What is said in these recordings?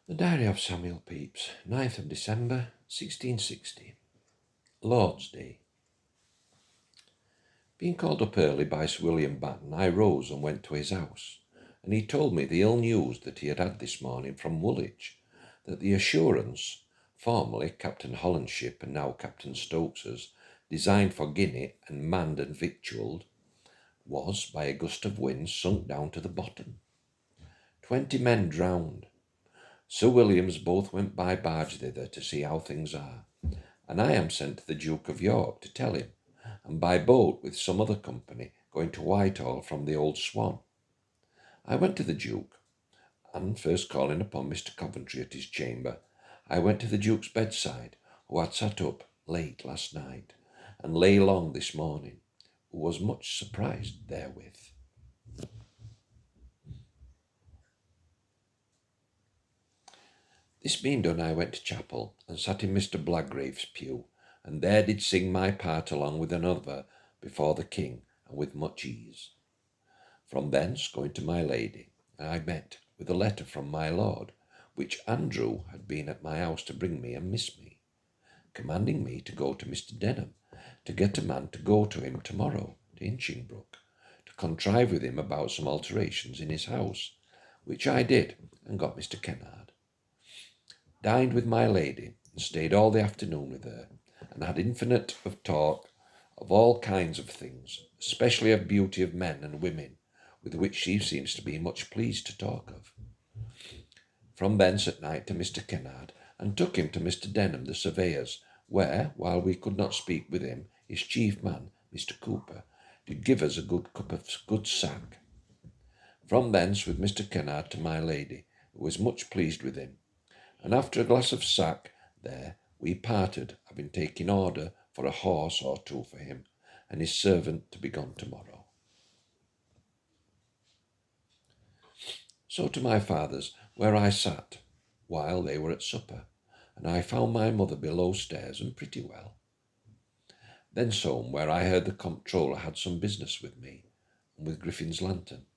The Diary of Samuel Pepys, 9th of December, 1660. Lord's Day. Being called up early by Sir William Batten, I rose and went to his house, and he told me the ill news that he had this morning from Woolwich, that the Assurance, formerly Captain Holland's ship and now Captain Stokes's, designed for Guinea and manned and victualled, was, by a gust of wind, sunk down to the bottom. 20 men drowned. Sir Williams both went by barge thither to see how things are, and I am sent to the Duke of York to tell him, and by boat with some other company going to Whitehall from the Old Swan. I went to the Duke, and first calling upon Mr. Coventry at his chamber, I went to the Duke's bedside, who had sat up late last night, and lay long this morning, who was much surprised therewith. This being done, I went to chapel, and sat in Mr. Blaggrave's pew, and there did sing my part along with another before the king, and with much ease. From thence, going to my lady, I met with a letter from my lord, which Andrew had been at my house to bring me and miss me, commanding me to go to Mr. Denham, to get a man to go to him tomorrow to Inchingbrooke, to contrive with him about some alterations in his house, which I did, and got Mr. Kennard. Dined with my lady, and stayed all the afternoon with her, and had infinite of talk of all kinds of things, especially of beauty of men and women, with which she seems to be much pleased to talk of. From thence at night to Mr. Kennard, and took him to Mr. Denham the surveyor's, where, while we could not speak with him, his chief man, Mr. Cooper, did give us a good cup of good sack. From thence with Mr. Kennard to my lady, who was much pleased with him, and after a glass of sack there we parted, having taken order for a horse or two for him and his servant to be gone tomorrow. So to my father's, where I sat while they were at supper, and I found my mother below stairs and pretty well. Thence home, where I heard the comptroller had some business with me, and with Griffin's lantern.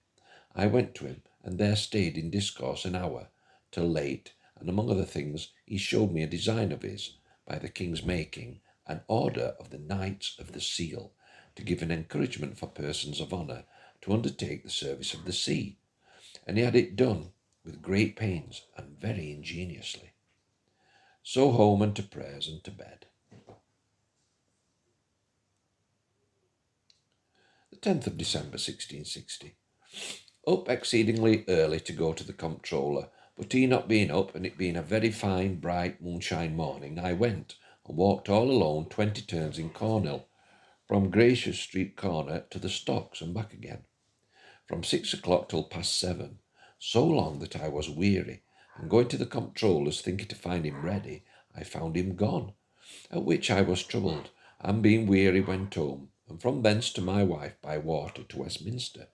I went to him, and there stayed in discourse an hour, till late, and among other things he showed me a design of his, by the king's making, an order of the Knights of the Seal, to give an encouragement for persons of honour to undertake the service of the sea, and he had it done with great pains and very ingeniously. So home and to prayers and to bed. The 10th of December 1660. Up exceedingly early to go to the comptroller, but he not being up, and it being a very fine, bright, moonshine morning, I went and walked all alone 20 turns in Cornhill, from Gracious Street corner to the Stocks and back again, from 6 o'clock till past 7, so long that I was weary, and going to the comptroller's, thinking to find him ready, I found him gone, at which I was troubled, and being weary went home, and from thence to my wife by water to Westminster,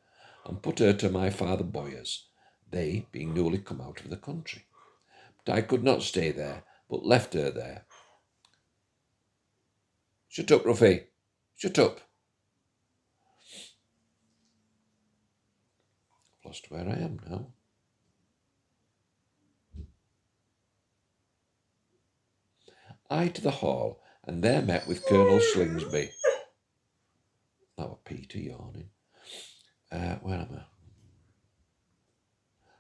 and put her to my father Boyer's, they being newly come out of the country. But I could not stay there, but left her there. Shut up, Ruffy, shut up. I've lost where I am now. I to the hall, and there met with Colonel Slingsby. That was Peter yawning. Where am I?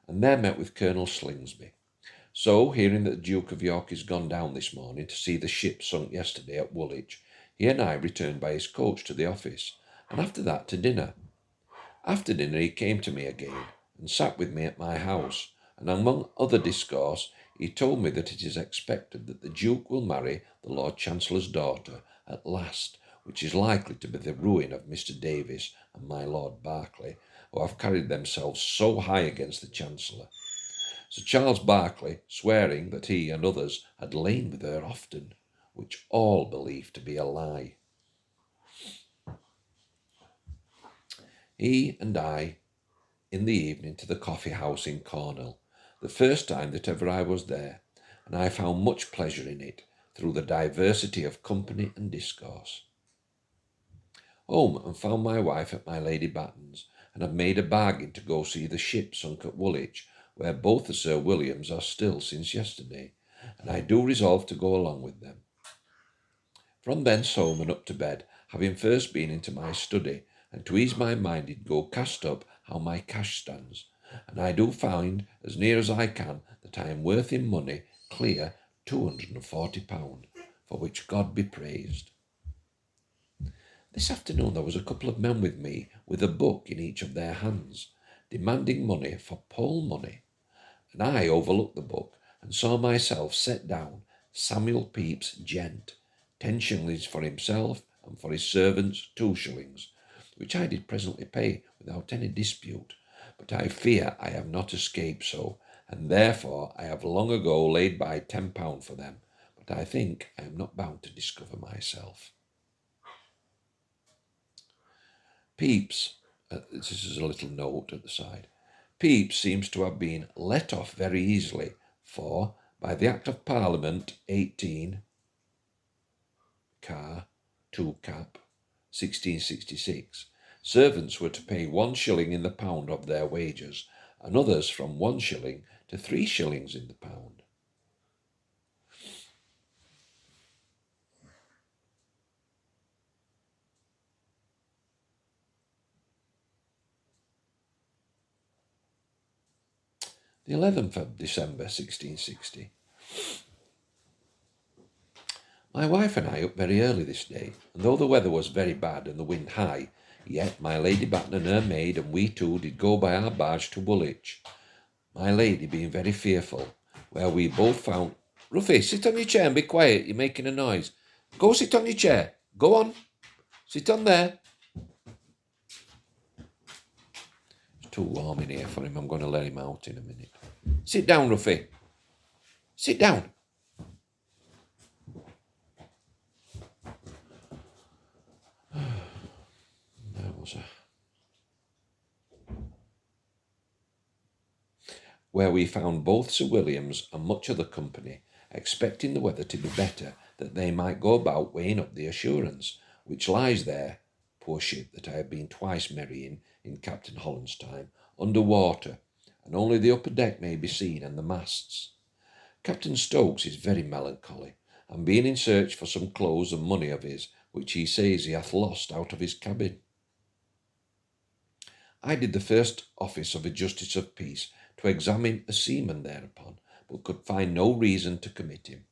And there met with Colonel Slingsby. So, hearing that the Duke of York is gone down this morning to see the ship sunk yesterday at Woolwich, he and I returned by his coach to the office, and after that to dinner. After dinner he came to me again, and sat with me at my house, and among other discourse he told me that it is expected that the Duke will marry the Lord Chancellor's daughter at last, which is likely to be the ruin of Mr. Davis and my Lord Berkeley, who have carried themselves so high against the Chancellor. Sir Charles Berkeley swearing that he and others had lain with her often, which all believed to be a lie. He and I, in the evening, to the coffee house in Cornhill, the first time that ever I was there, and I found much pleasure in it, through the diversity of company and discourse. Home, and found my wife at my Lady Batten's, and have made a bargain to go see the ship sunk at Woolwich, where both the Sir Williams are still since yesterday, and I do resolve to go along with them. From thence home and up to bed, having first been into my study, and to ease my mind did go cast up how my cash stands, and I do find, as near as I can, that I am worth in money clear £240, for which God be praised. This afternoon there was a couple of men with me, with a book in each of their hands, demanding money for poll money, and I overlooked the book and saw myself set down Samuel Pepys, gent, 10 shillings for himself, and for his servants 2 shillings, which I did presently pay without any dispute, but I fear I have not escaped so, and therefore I have long ago laid by £10 for them, but I think I am not bound to discover myself. Pepys, this is a little note at the side, Pepys seems to have been let off very easily, for, by the Act of Parliament 18 Car 2 Cap 1666, servants were to pay 1 shilling in the pound of their wages, and others from 1 shilling to 3 shillings in the pound. The 11th of December 1660. My wife and I up very early this day, and though the weather was very bad and the wind high, yet my Lady Batten and her maid and we two did go by our barge to Woolwich, my lady being very fearful, where we both found... Ruffy, sit on your chair and be quiet, you're making a noise. Go sit on your chair, go on, sit on there. It's too warm in here for him, I'm going to let him out in a minute. Sit down, Ruffy, sit down. Where we found both Sir Williams and much of the company, expecting the weather to be better, that they might go about weighing up the Assurance, which lies there, poor ship that I have been twice merrying in Captain Holland's time, under water, and only the upper deck may be seen and the masts. Captain Stokes is very melancholy, and being in search for some clothes and money of his, which he says he hath lost out of his cabin. I did the first office of a Justice of Peace to examine a seaman thereupon, but could find no reason to commit him.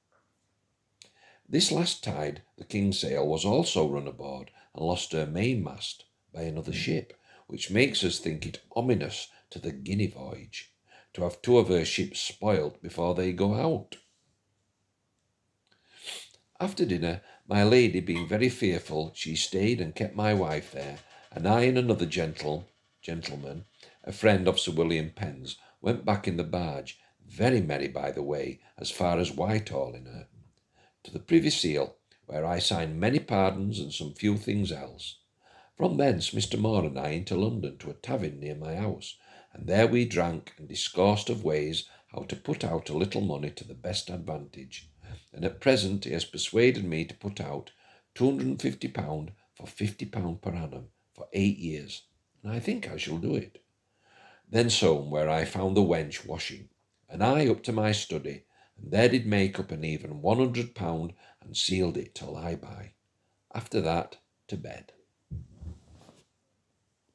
This last tide the Kinsale was also run aboard and lost her mainmast by another ship, which makes us think it ominous to the Guinea voyage, to have 2 of her ships spoilt before they go out. After dinner, my lady being very fearful, she stayed and kept my wife there, and I and another gentleman, a friend of Sir William Penn's, went back in the barge, very merry by the way, as far as Whitehall in her, to the Privy Seal, where I signed many pardons and some few things else. From thence Mr. Moore and I into London to a tavern near my house, and there we drank and discoursed of ways how to put out a little money to the best advantage, and at present he has persuaded me to put out £250 for £50 per annum for 8 years, and I think I shall do it. Thence home, where I found the wench washing, and I up to my study, and there did make up an even £100 and sealed it to lie by. After that, to bed.